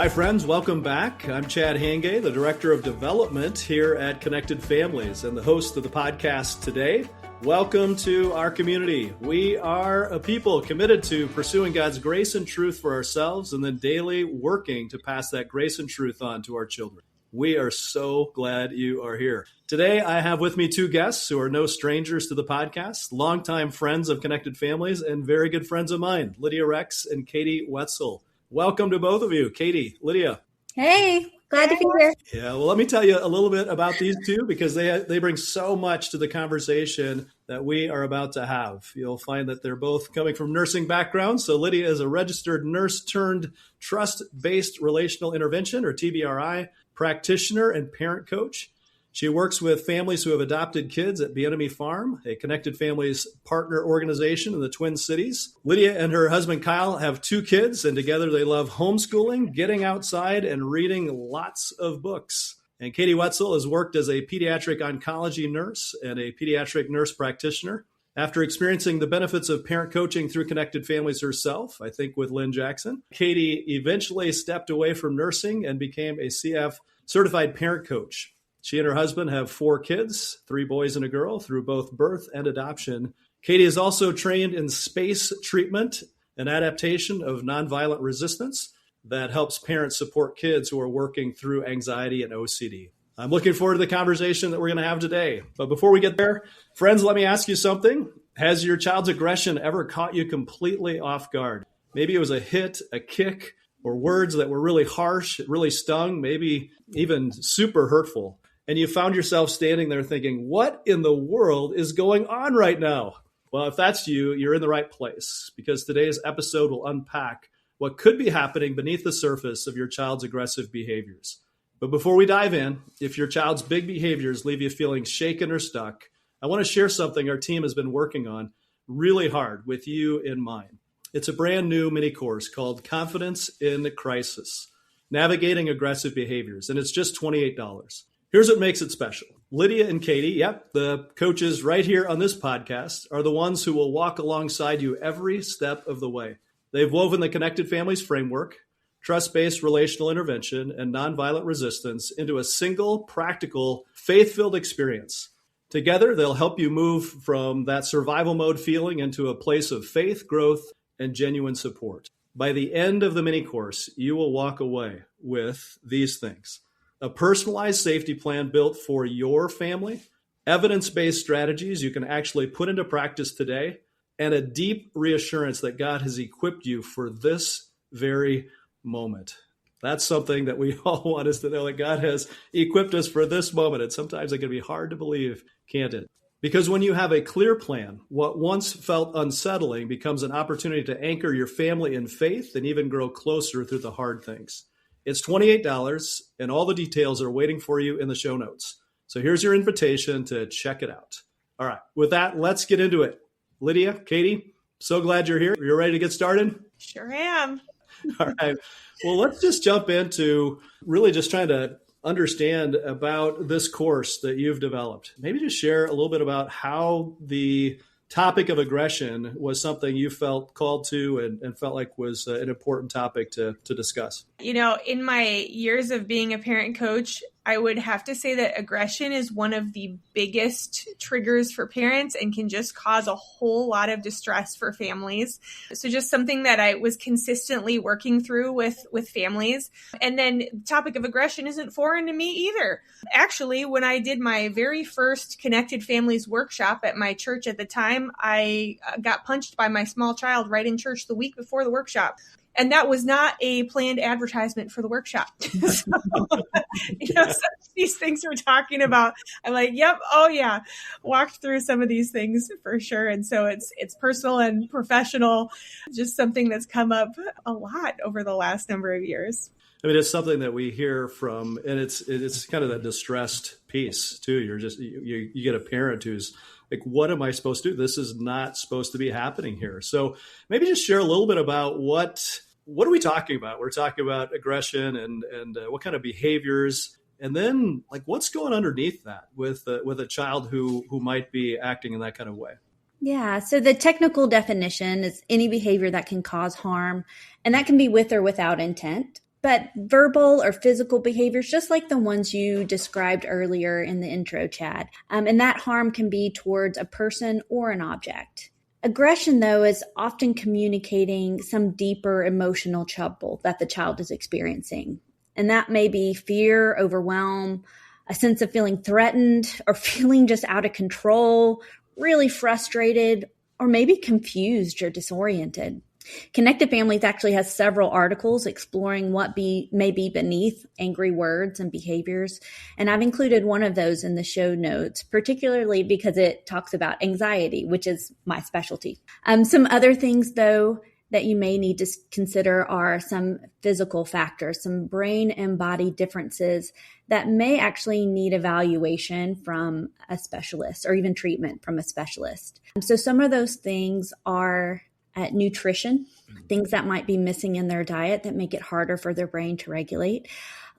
Hi, friends. Welcome back. I'm Chad Hayenga, the Director of Development here at Connected Families and the host of the podcast today. Welcome to our community. We are a people committed to pursuing God's grace and truth for ourselves and then daily working to pass that grace and truth on to our children. We are so glad you are here. Today, I have with me two guests who are no strangers to the podcast, longtime friends of Connected Families and very good friends of mine, Lydia and Katie Wetsell. Welcome to both of you, Katie, Lydia. Hey, glad to be here. Yeah, well, let me tell you a little bit about these two because they bring so much to the conversation that we are about to have. You'll find that they're both coming from nursing backgrounds. So Lydia is a registered nurse turned trust-based relational intervention, or TBRI, practitioner and parent coach. She works with families who have adopted kids at Bienemy Farm, a Connected Families partner organization in the Twin Cities. Lydia and her husband Kyle have two kids, and together they love homeschooling, getting outside, and reading lots of books. And Katie Wetsell has worked as a pediatric oncology nurse and a pediatric nurse practitioner. After experiencing the benefits of parent coaching through Connected Families herself, I think with Lynn Jackson, Katie eventually stepped away from nursing and became a CF certified parent coach. She and her husband have 4 kids, 3 boys and a girl, through both birth and adoption. Katie is also trained in space treatment and adaptation of nonviolent resistance that helps parents support kids who are working through anxiety and OCD. I'm looking forward to the conversation that we're going to have today. But before we get there, friends, let me ask you something. Has your child's aggression ever caught you completely off guard? Maybe it was a hit, a kick, or words that were really harsh, really stung, maybe even super hurtful. And you found yourself standing there thinking, what in the world is going on right now? Well, if that's you, you're in the right place because today's episode will unpack what could be happening beneath the surface of your child's aggressive behaviors. But before we dive in, if your child's big behaviors leave you feeling shaken or stuck, I want to share something our team has been working on really hard with you in mind. It's a brand new mini course called Confidence in Crisis, Navigating Aggressive Behaviors, and it's just $28. Here's what makes it special. Lydia and Katie, the coaches right here on this podcast, are the ones who will walk alongside you every step of the way. They've woven the Connected Families framework, trust-based relational intervention, and nonviolent resistance into a single, practical, faith-filled experience. Together, they'll help you move from that survival mode feeling into a place of faith, growth, and genuine support. By the end of the mini course, you will walk away with these things: a personalized safety plan built for your family, evidence-based strategies you can actually put into practice today, and a deep reassurance that God has equipped you for this very moment. That's something that we all want us to know, that God has equipped us for this moment. And sometimes it can be hard to believe, can't it? Because when you have a clear plan, what once felt unsettling becomes an opportunity to anchor your family in faith and even grow closer through the hard things. It's $28, and all the details are waiting for you in the show notes. So here's your invitation to check it out. All right, with that, let's get into it. Lydia, Katie, so glad you're here. You're ready to get started? Sure am. All right. Well, let's just jump into really just trying to understand about this course that you've developed. Maybe just share a little bit about how the topic of aggression was something you felt called to and felt like was an important topic to discuss. You know, in my years of being a parent coach, I would have to say that aggression is one of the biggest triggers for parents and can just cause a whole lot of distress for families. So just something that I was consistently working through with families. And then the topic of aggression isn't foreign to me either. Actually, when I did my very first Connected Families workshop at my church at the time, I got punched by my small child right in church the week before the workshop. And that was not a planned advertisement for the workshop. So, some of these things we're talking about, I'm like, yep, oh yeah, walked through some of these things for sure. And so it's personal and professional, just something that's come up a lot over the last number of years. I mean, it's something that we hear from, and it's kind of that distressed piece too. You get a parent who's like, what am I supposed to do? This is not supposed to be happening here. So maybe just share a little bit about what are we talking about? We're talking about aggression and what kind of behaviors, and then like what's going underneath that with a child who might be acting in that kind of way. Yeah. So the technical definition is any behavior that can cause harm, and that can be with or without intent. but verbal or physical behaviors, just like the ones you described earlier in the intro, Chad. And that harm can be towards a person or an object. Aggression, though, is often communicating some deeper emotional trouble that the child is experiencing. And that may be fear, overwhelm, a sense of feeling threatened, or feeling just out of control, really frustrated, or maybe confused or disoriented. Connected Families actually has several articles exploring what may be beneath angry words and behaviors. And I've included one of those in the show notes, particularly because it talks about anxiety, which is my specialty. Some other things, though, that you may need to consider are some physical factors, some brain and body differences that may actually need evaluation from a specialist or even treatment from a specialist. So some of those things are nutrition, things that might be missing in their diet that make it harder for their brain to regulate,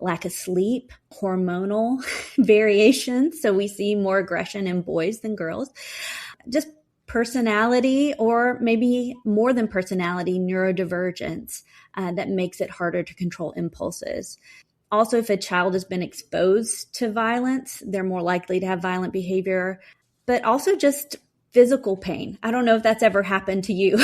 lack of sleep, hormonal variations. So we see more aggression in boys than girls, just personality, or maybe more than personality, neurodivergence that makes it harder to control impulses. Also, if a child has been exposed to violence, they're more likely to have violent behavior, but also just physical pain. I don't know if that's ever happened to you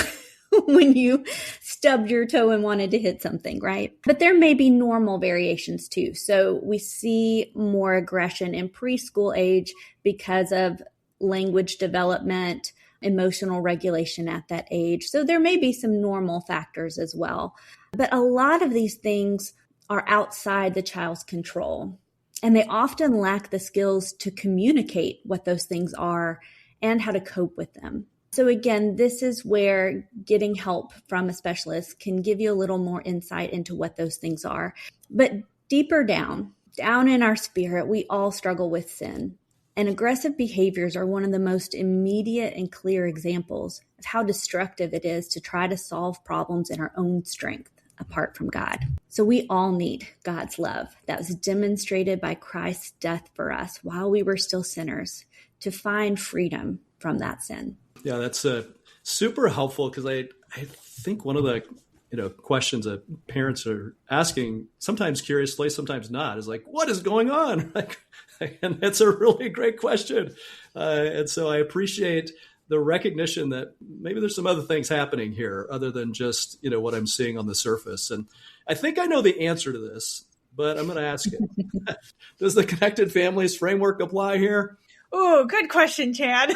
when you stubbed your toe and wanted to hit something, right? But there may be normal variations too. So we see more aggression in preschool age because of language development, emotional regulation at that age. So there may be some normal factors as well. But a lot of these things are outside the child's control, and they often lack the skills to communicate what those things are and how to cope with them. So again, this is where getting help from a specialist can give you a little more insight into what those things are. But deeper down in our spirit, we all struggle with sin. And aggressive behaviors are one of the most immediate and clear examples of how destructive it is to try to solve problems in our own strength apart from God. So we all need God's love that was demonstrated by Christ's death for us while we were still sinners, to find freedom from that sin. Yeah, that's super helpful, because I think one of the questions that parents are asking, sometimes curiously, sometimes not, is like, what is going on? And it's a really great question. And so I appreciate the recognition that maybe there's some other things happening here other than just what I'm seeing on the surface. And I think I know the answer to this, but I'm going to ask it. Does the Connected Families framework apply here? Oh, good question, Chad.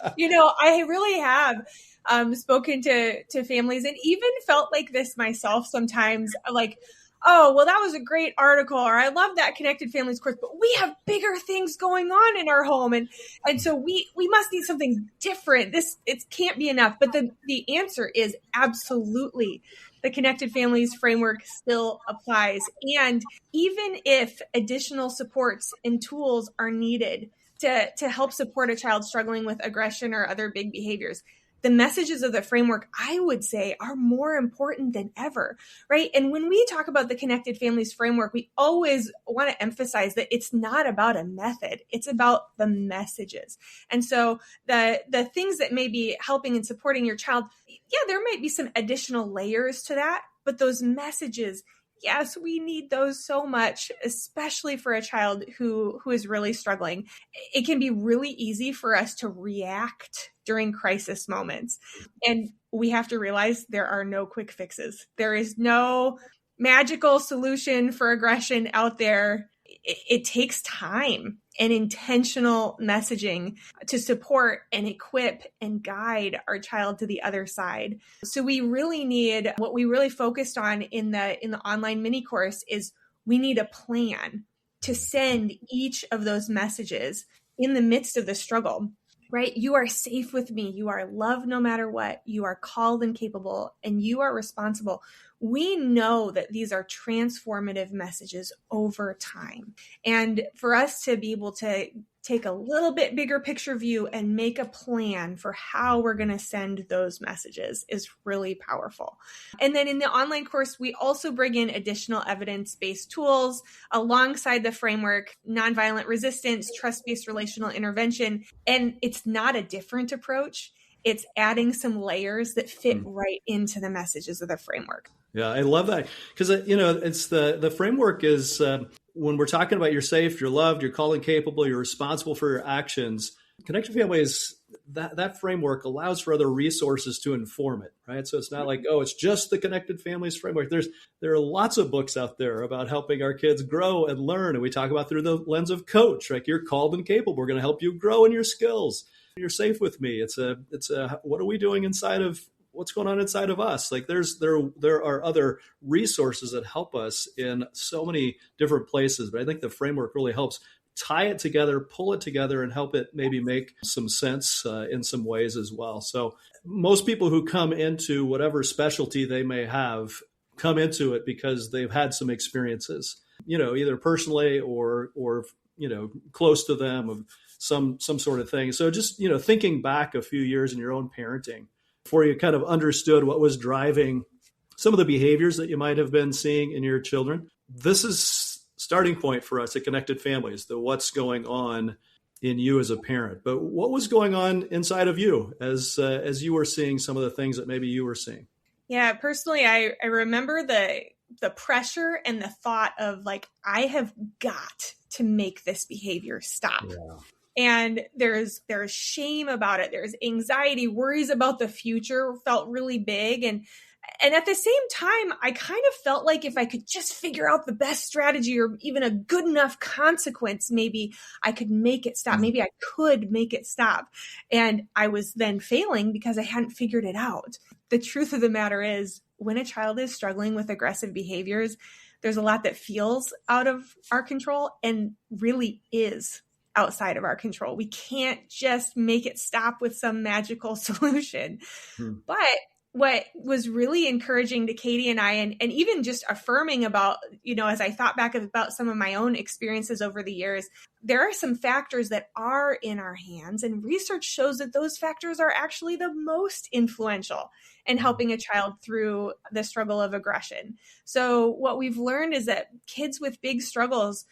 I really have spoken to families and even felt like this myself sometimes, like, oh, well, that was a great article, or I love that Connected Families course, but we have bigger things going on in our home. And so we must need something different. It can't be enough. But the answer is absolutely. The Connected Families framework still applies. And even if additional supports and tools are needed to help support a child struggling with aggression or other big behaviors, the messages of the framework, I would say, are more important than ever, right? And when we talk about the Connected Families framework, we always want to emphasize that it's not about a method. It's about the messages. And so the things that may be helping and supporting your child, yeah, there might be some additional layers to that, but those messages, yes, we need those so much, especially for a child who is really struggling. It can be really easy for us to react during crisis moments. And we have to realize there are no quick fixes. There is no magical solution for aggression out there. It takes time and intentional messaging to support and equip and guide our child to the other side. So we really need, what we really focused on in the online mini course is we need a plan to send each of those messages in the midst of the struggle. Right? You are safe with me. You are loved no matter what. You are called and capable, and you are responsible. We know that these are transformative messages over time. And for us to be able to take a little bit bigger picture view and make a plan for how we're going to send those messages is really powerful. And then in the online course, we also bring in additional evidence-based tools alongside the framework, nonviolent resistance, trust-based relational intervention. And it's not a different approach. It's adding some layers that fit right into the messages of the framework. Yeah, I love that because, it's the framework is when we're talking about you're safe, you're loved, you're called and capable, you're responsible for your actions. Connected families, that framework allows for other resources to inform it, right? So it's not like, oh, it's just the connected families framework. There are lots of books out there about helping our kids grow and learn. And we talk about through the lens of coach, like you're called and capable. We're going to help you grow in your skills. You're safe with me. It's a what are we doing inside of what's going on inside of us? Like there are other resources that help us in so many different places. But I think the framework really helps tie it together, pull it together, and help it maybe make some sense in some ways as well. So most people who come into whatever specialty they may have come into it because they've had some experiences, either personally or close to them of some sort of thing. So just, thinking back a few years in your own parenting before you kind of understood what was driving some of the behaviors that you might have been seeing in your children. This is starting point for us at Connected Families, the what's going on in you as a parent. But what was going on inside of you as you were seeing some of the things that maybe you were seeing? Yeah, personally, I remember the pressure and the thought of like, I have got to make this behavior stop. Yeah. And there's shame about it. There's anxiety, worries about the future felt really big. And at the same time, I kind of felt like if I could just figure out the best strategy or even a good enough consequence, maybe I could make it stop. Maybe I could make it stop. And I was then failing because I hadn't figured it out. The truth of the matter is, when a child is struggling with aggressive behaviors, there's a lot that feels out of our control and really is outside of our control. We can't just make it stop with some magical solution. But what was really encouraging to Katie and I, and even just affirming about, as I thought back about some of my own experiences over the years, there are some factors that are in our hands. And research shows that those factors are actually the most influential in helping a child through the struggle of aggression. So what we've learned is that kids with big struggles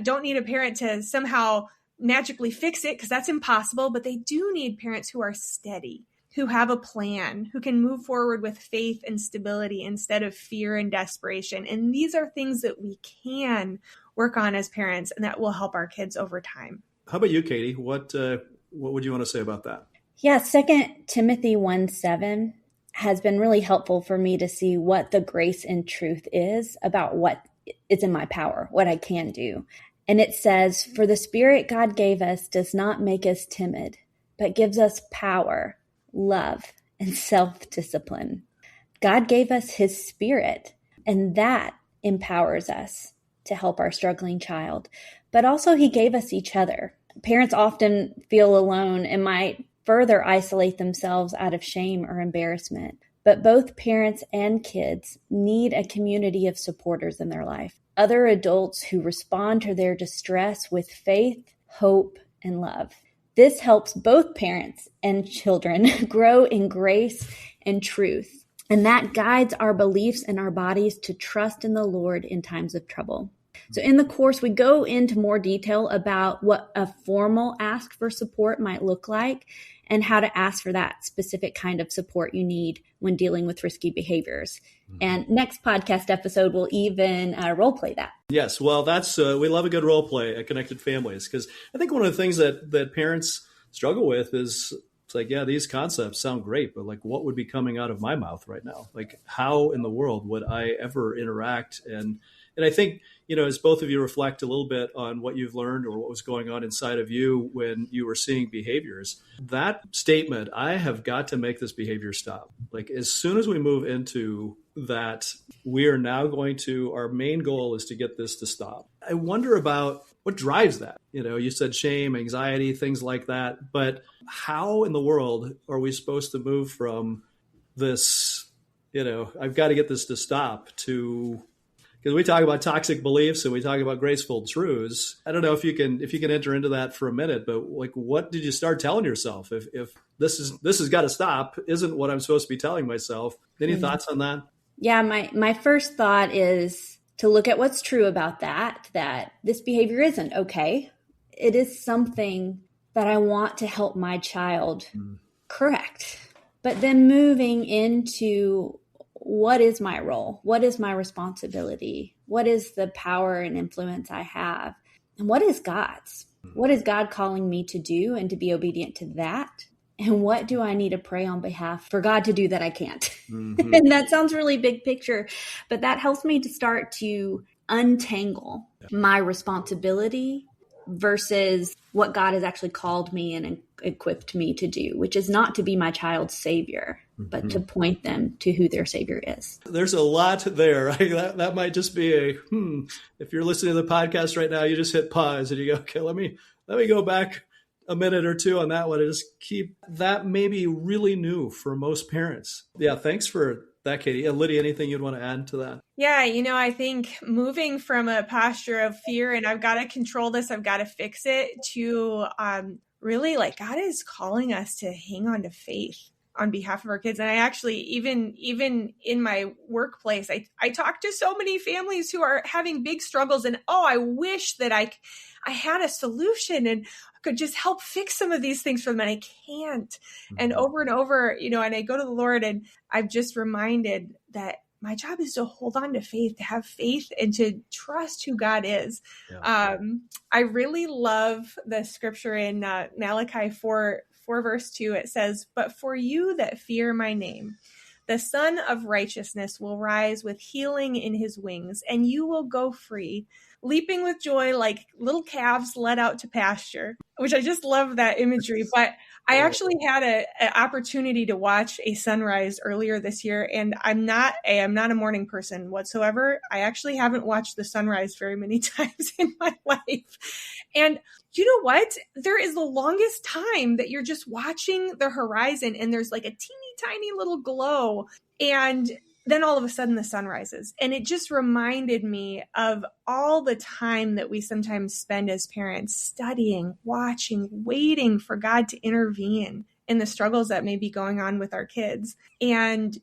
don't need a parent to somehow magically fix it, because that's impossible, but they do need parents who are steady, who have a plan, who can move forward with faith and stability instead of fear and desperation. And these are things that we can work on as parents, and that will help our kids over time. How about you, Katie? What would you want to say about that? Yeah, 2 Timothy 1:7 has been really helpful for me to see what the grace and truth is about what is in my power, what I can do. And it says, "For the Spirit God gave us does not make us timid, but gives us power, love, and self-discipline." God gave us His Spirit, and that empowers us to help our struggling child. But also He gave us each other. Parents often feel alone and might further isolate themselves out of shame or embarrassment. But both parents and kids need a community of supporters in their life. Other adults who respond to their distress with faith, hope, and love. This helps both parents and children grow in grace and truth. And that guides our beliefs and our bodies to trust in the Lord in times of trouble. So in the course, we go into more detail about what a formal ask for support might look like and how to ask for that specific kind of support you need when dealing with risky behaviors. And next podcast episode, we'll even role play that. Yes, well, that's we love a good role play at Connected Families, because I think one of the things that parents struggle with is it's like, yeah, these concepts sound great, but like, what would be coming out of my mouth right now? Like, how in the world would I ever interact? And I think, as both of you reflect a little bit on what you've learned or what was going on inside of you when you were seeing behaviors, that statement, I have got to make this behavior stop. Like, as soon as we move into that, we are now our main goal is to get this to stop. I wonder about what drives that. You said shame, anxiety, things like that, but how in the world are we supposed to move from this, I've got to get this to stop, to, because we talk about toxic beliefs and we talk about graceful truths. I don't know if you can enter into that for a minute, but like, what did you start telling yourself? If this has got to stop, isn't what I'm supposed to be telling myself. Any thoughts on that? Yeah, my first thought is to look at what's true about that this behavior isn't okay. It is something that I want to help my child correct. But then moving into what is my role? What is my responsibility? What is the power and influence I have? And what is God's? What is God calling me to do and to be obedient to that? And what do I need to pray on behalf for God to do that I can't? Mm-hmm. And that sounds really big picture, but that helps me to start to untangle my responsibility versus what God has actually called me and equipped me to do, which is not to be my child's savior, but to point them to who their savior is. There's a lot there, right? That might just be if you're listening to the podcast right now, you just hit pause and you go, okay, let me go back a minute or two on that one and just keep that maybe really new for most parents. Yeah. Thanks for that, Katie. And Lydia, anything you'd want to add to that? Yeah, I think moving from a posture of fear and I've got to control this, I've got to fix it, to really like God is calling us to hang on to faith on behalf of our kids. And I actually, even in my workplace, I talk to so many families who are having big struggles and, I wish that I had a solution and could just help fix some of these things for them. And I can't. Mm-hmm. And over, and I go to the Lord and I'm just reminded that my job is to hold on to faith, to have faith and to trust who God is. Yeah. I really love the scripture in Malachi 4 verse 2. It says, "But for you that fear my name, the Son of Righteousness will rise with healing in his wings, and you will go free, leaping with joy like little calves led out to pasture," which I just love that imagery. But I actually had an opportunity to watch a sunrise earlier this year, and I'm not a morning person whatsoever. I actually haven't watched the sunrise very many times in my life. And you know what? There is the longest time that you're just watching the horizon and there's like a teeny tiny little glow. And then all of a sudden the sun rises. And it just reminded me of all the time that we sometimes spend as parents studying, watching, waiting for God to intervene in the struggles that may be going on with our kids. And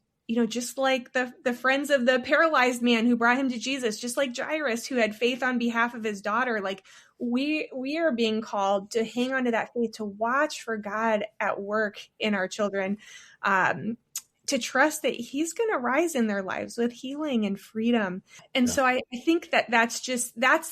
just like the friends of the paralyzed man who brought him to Jesus, just like Jairus who had faith on behalf of his daughter, like we are being called to hang on to that faith, to watch for God at work in our children, to trust that he's going to rise in their lives with healing and freedom. And so I think that's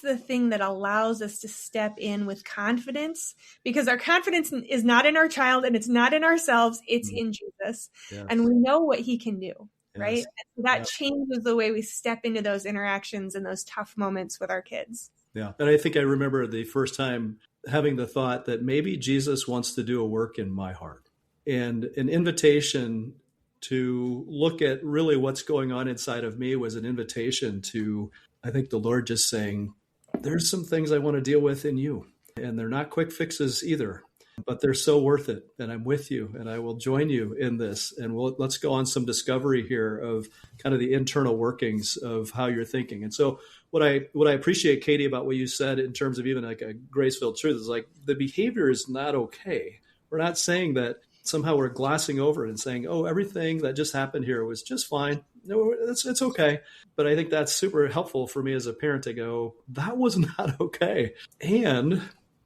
the thing that allows us to step in with confidence, because our confidence is not in our child and it's not in ourselves. It's in Jesus. Yes. And we know what he can do. Yes. Right. And so that changes the way we step into those interactions and those tough moments with our kids. Yeah. And I think I remember the first time having the thought that maybe Jesus wants to do a work in my heart, and an invitation to look at really what's going on inside of me was an invitation to, I think, the Lord just saying, there's some things I want to deal with in you, and they're not quick fixes either, but they're so worth it. And I'm with you and I will join you in this. And let's go on some discovery here of kind of the internal workings of how you're thinking. And so what I appreciate, Katie, about what you said in terms of even like a grace-filled truth is like the behavior is not okay. We're not saying that somehow we're glossing over it and saying, everything that just happened here was just fine. No, it's okay. But I think that's super helpful for me as a parent to go, that was not okay. And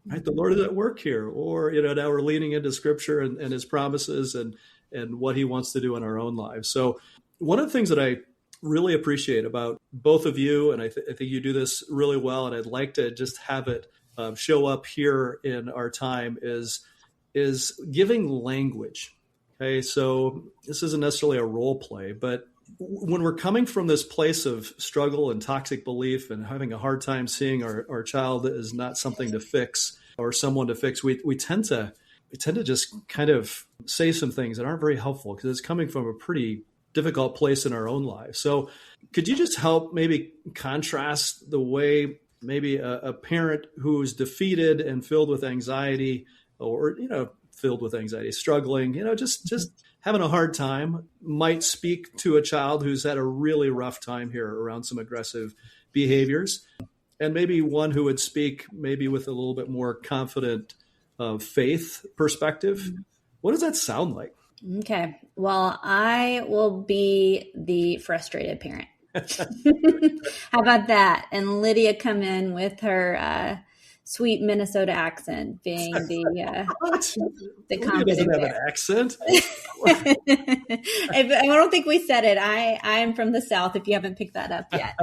right, the Lord is at work here. Or, now we're leaning into scripture and his promises and what he wants to do in our own lives. So one of the things that I really appreciate about both of you, and I think you do this really well, and I'd like to just have it show up here in our time is giving language. Okay, so this isn't necessarily a role play, but when we're coming from this place of struggle and toxic belief and having a hard time seeing our child as not something to fix or someone to fix, we tend to just kind of say some things that aren't very helpful because it's coming from a pretty difficult place in our own lives. So could you just help maybe contrast the way maybe a parent who's defeated and filled with anxiety, or, filled with anxiety, struggling, just having a hard time, might speak to a child who's had a really rough time here around some aggressive behaviors, and maybe one who would speak maybe with a little bit more confident faith perspective? What does that sound like? Okay. Well, I will be the frustrated parent. How about that? And Lydia come in with her sweet Minnesota accent being the Lydia doesn't have an accent. I don't think we said it. I am from the South, if you haven't picked that up yet.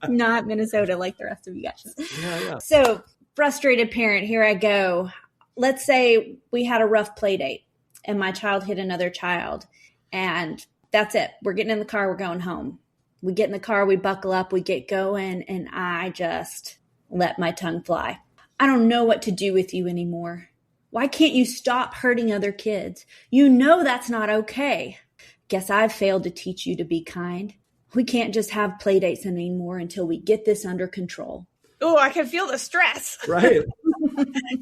Not Minnesota like the rest of you guys. Yeah. So, frustrated parent, here I go. Let's say we had a rough play date and my child hit another child, and that's it. We're getting in the car, we're going home. We get in the car, we buckle up, we get going, and I just let my tongue fly. I don't know what to do with you anymore. Why can't you stop hurting other kids? You know that's not okay. Guess I've failed to teach you to be kind. We can't just have play dates anymore until we get this under control. Oh, I can feel the stress. Right.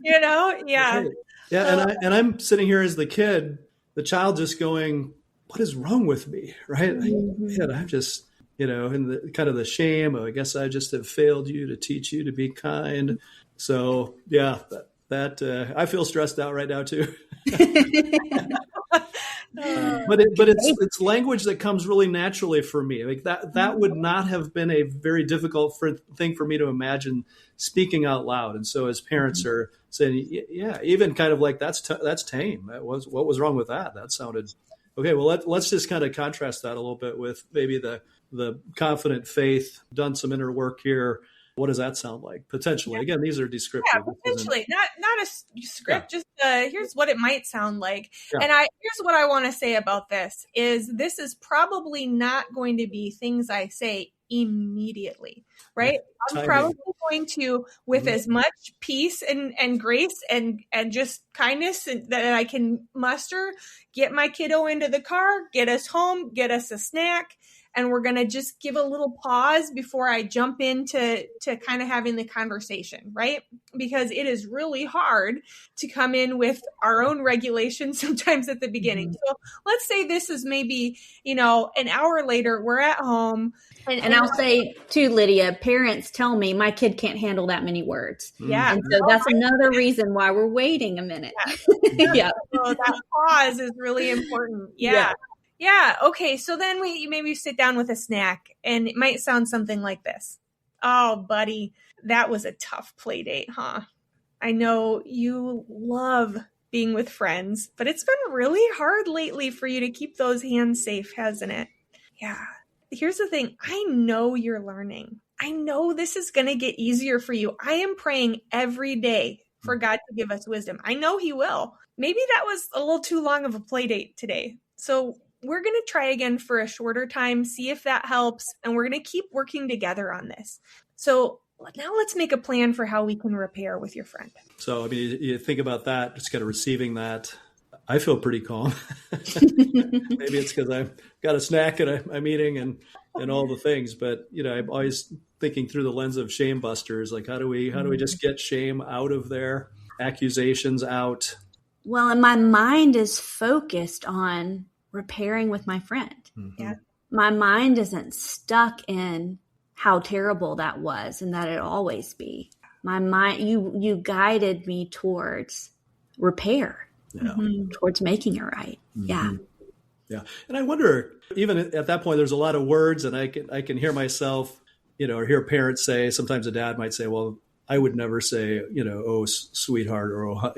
Yeah. Right. Yeah, and I'm sitting here as the kid, the child just going, what is wrong with me? Right? Mm-hmm. I'm just, in the kind of the shame of, I guess I just have failed you to teach you to be kind. So yeah, that I feel stressed out right now too. But it's language that comes really naturally for me. Like that would not have been a very difficult thing for me to imagine speaking out loud. And so as parents are saying, yeah, even kind of like that's tame. What was wrong with that? That sounded okay. Well, let's just kind of contrast that a little bit with maybe the confident faith, done some inner work here. What does that sound like? Potentially. Again, these are descriptive. Yeah, potentially. Not a script, just here's what it might sound like. Yeah. And here's what I want to say about this is probably not going to be things I say immediately, right? I'm probably going to, with as much peace and grace and just kindness that I can muster, get my kiddo into the car, get us home, get us a snack. And we're going to just give a little pause before I jump into kind of having the conversation, right? Because it is really hard to come in with our own regulations sometimes at the beginning. Mm-hmm. So let's say this is maybe, an hour later, we're at home. And I'll say too, Lydia, parents tell me my kid can't handle that many words. Yeah. And so that's another reason why we're waiting a minute. Yeah. So that pause is really important. Yeah. Yeah. Okay. So then we maybe sit down with a snack, and it might sound something like this. Oh, buddy, that was a tough play date, huh? I know you love being with friends, but it's been really hard lately for you to keep those hands safe, hasn't it? Yeah. Here's the thing. I know you're learning. I know this is going to get easier for you. I am praying every day for God to give us wisdom. I know He will. Maybe that was a little too long of a play date today. So we're going to try again for a shorter time, see if that helps, and we're going to keep working together on this. So now let's make a plan for how we can repair with your friend. So, I mean, you think about that, just kind of receiving that. I feel pretty calm. Maybe it's because I've got a snack and I'm eating and all the things. But, I'm always thinking through the lens of shame busters. Like, how do we just get shame out of there, accusations out? Well, and my mind is focused on repairing with my friend. Mm-hmm. Yeah. My mind isn't stuck in how terrible that was and that it'll always be. My mind, you guided me towards repair, towards making it right. Mm-hmm. Yeah. Yeah. And I wonder, even at that point, there's a lot of words, and I can hear myself, or hear parents say, sometimes a dad might say, well, I would never say, oh, sweetheart, or,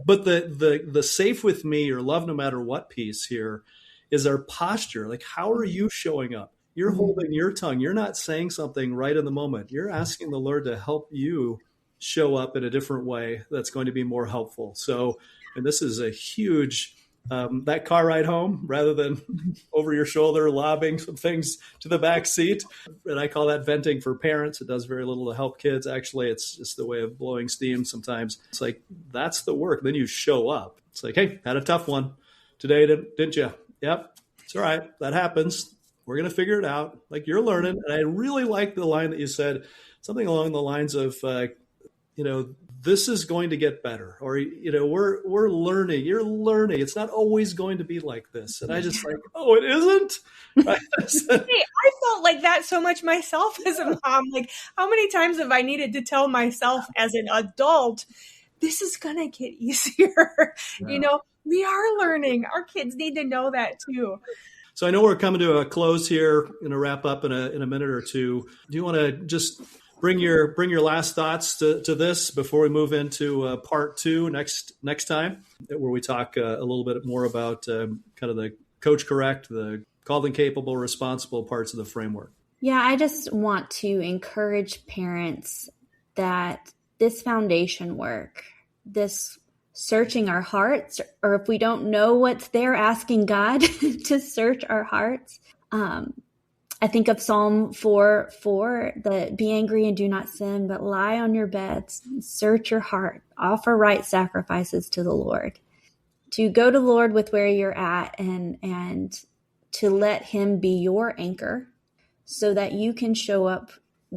but the safe with me or love no matter what piece here is our posture. Like, how are you showing up? You're holding your tongue. You're not saying something right in the moment. You're asking the Lord to help you show up in a different way that's going to be more helpful. So, and this is a huge, that car ride home, rather than over your shoulder lobbing some things to the back seat. And I call that venting for parents. It does very little to help kids. Actually, it's just the way of blowing steam sometimes. It's like, that's the work. Then you show up. It's like, hey, had a tough one today, didn't you? Yep. It's all right. That happens. We're going to figure it out. Like, you're learning. And I really like the line that you said, something along the lines of, this is going to get better, or, we're learning, you're learning. It's not always going to be like this. And I just like, oh, it isn't. Right? Hey, I felt like that so much myself as a mom. Like, how many times have I needed to tell myself as an adult, this is going to get easier. Yeah. We are learning. Our kids need to know that too. So I know we're coming to a close here. Going to wrap up in a minute or two. Do you want to just bring your last thoughts to this before we move into part 2 next time, where we talk a little bit more about kind of the coach correct, the called and capable, responsible parts of the framework. Yeah, I just want to encourage parents that this foundation work, this searching our hearts, or if we don't know what's there, asking God to search our hearts. I think of Psalm 4:4, that be angry and do not sin, but lie on your beds, search your heart, offer right sacrifices to the Lord. To go to the Lord with where you're at and to let him be your anchor so that you can show up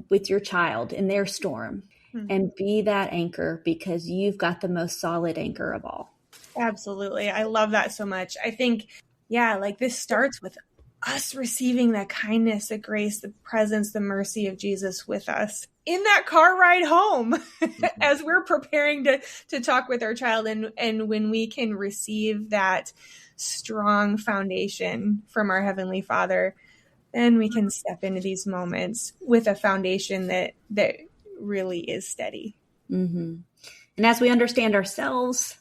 with your child in their storm and be that anchor, because you've got the most solid anchor of all. Absolutely. I love that so much. I think, like this starts with us receiving the kindness, the grace, the presence, the mercy of Jesus with us in that car ride home as we're preparing to talk with our child. And when we can receive that strong foundation from our Heavenly Father, then we can step into these moments with a foundation that really is steady. Mm-hmm. And as we understand ourselves,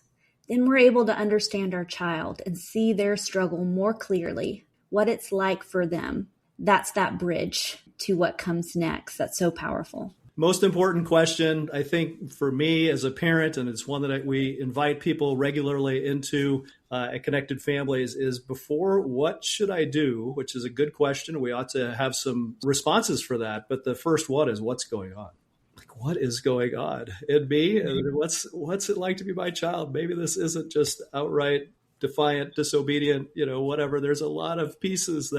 then we're able to understand our child and see their struggle more clearly, what it's like for them. That's that bridge to what comes next. That's so powerful. Most important question, I think, for me as a parent, and it's one that we invite people regularly into at Connected Families, is before what should I do, which is a good question. We ought to have some responses for that. But the first one is, what's going on? Like, what is going on in me? What's it like to be my child? Maybe this isn't just outright defiant, disobedient, whatever. There's a lot of pieces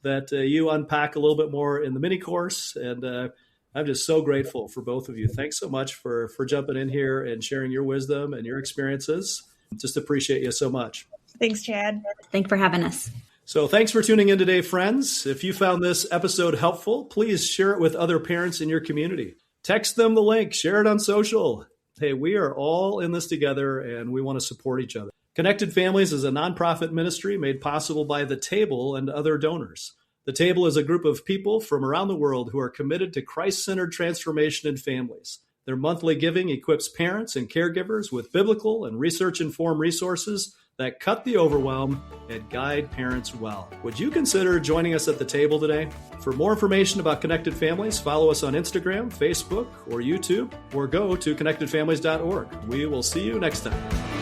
that you unpack a little bit more in the mini course. And I'm just so grateful for both of you. Thanks so much for jumping in here and sharing your wisdom and your experiences. Just appreciate you so much. Thanks, Chad. Thanks for having us. So thanks for tuning in today, friends. If you found this episode helpful, please share it with other parents in your community. Text them the link, share it on social. Hey, we are all in this together and we want to support each other. Connected Families is a nonprofit ministry made possible by The Table and other donors. The Table is a group of people from around the world who are committed to Christ-centered transformation in families. Their monthly giving equips parents and caregivers with biblical and research-informed resources that cut the overwhelm and guide parents well. Would you consider joining us at The Table today? For more information about Connected Families, follow us on Instagram, Facebook, or YouTube, or go to connectedfamilies.org. We will see you next time.